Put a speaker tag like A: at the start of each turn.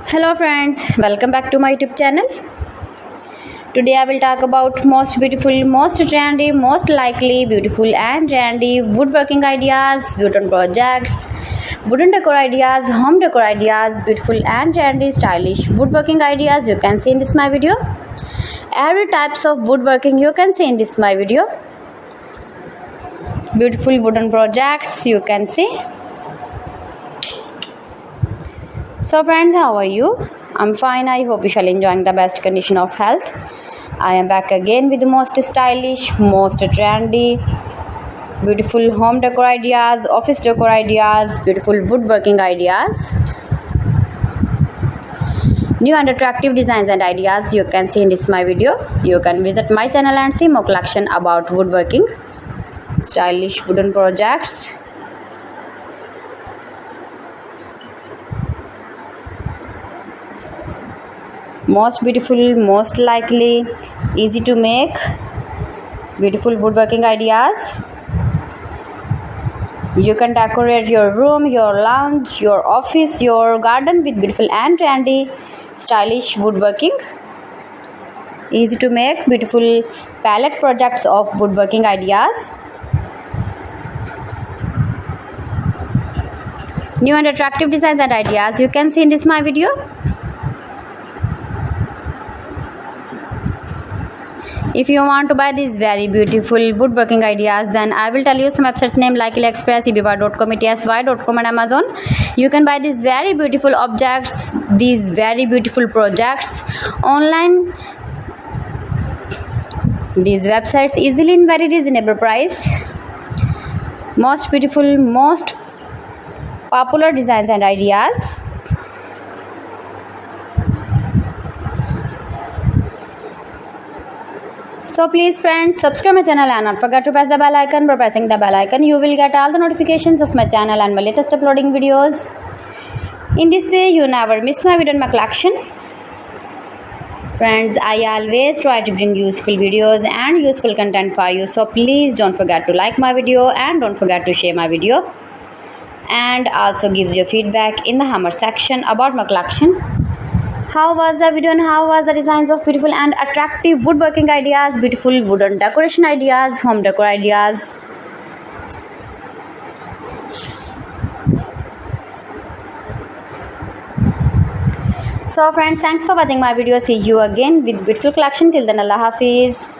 A: Hello friends, welcome back to my YouTube channel. Today I will talk about most beautiful, most trendy, most likely beautiful and trendy woodworking ideas, wooden projects, wooden decor ideas, home decor ideas, beautiful and trendy stylish woodworking ideas you can see in this my video. Every types of woodworking you can see in this my video. Beautiful wooden projects you can see. So friends, how are you? I'm fine. I hope you shall enjoying the best condition of health. I am back again with the most stylish, most trendy, beautiful home decor ideas, office decor ideas, beautiful woodworking ideas, new and attractive designs and ideas you can see in this my video. You can visit my channel and see more collection about woodworking, stylish wooden projects. Most beautiful, most likely, easy to make, beautiful woodworking ideas. You can decorate your room, your lounge, your office, your garden with beautiful and trendy, stylish woodworking. Easy to make, beautiful palette projects of woodworking ideas. New and attractive designs and ideas you can see in this my video. If you want to buy these very beautiful woodworking ideas, then I will tell you some websites name like AliExpress, eBay.com, ETSY.com and Amazon. You can buy these very beautiful objects, these very beautiful projects online. These websites easily in very reasonable price. Most beautiful, most popular designs and ideas. So please friends, subscribe my channel and not forget to press the bell icon. By pressing the bell icon, you will get all the notifications of my channel and my latest uploading videos. In this way, you never miss my video in my collection. Friends, I always try to bring useful videos and useful content for you. So please don't forget to like my video and don't forget to share my video. And also gives your feedback in the hammer section about my collection. How was the video and how was the designs of beautiful and attractive woodworking ideas, beautiful wooden decoration ideas, home decor ideas. So friends, thanks for watching my video. See you again with beautiful collection. Till then, Allah Hafiz.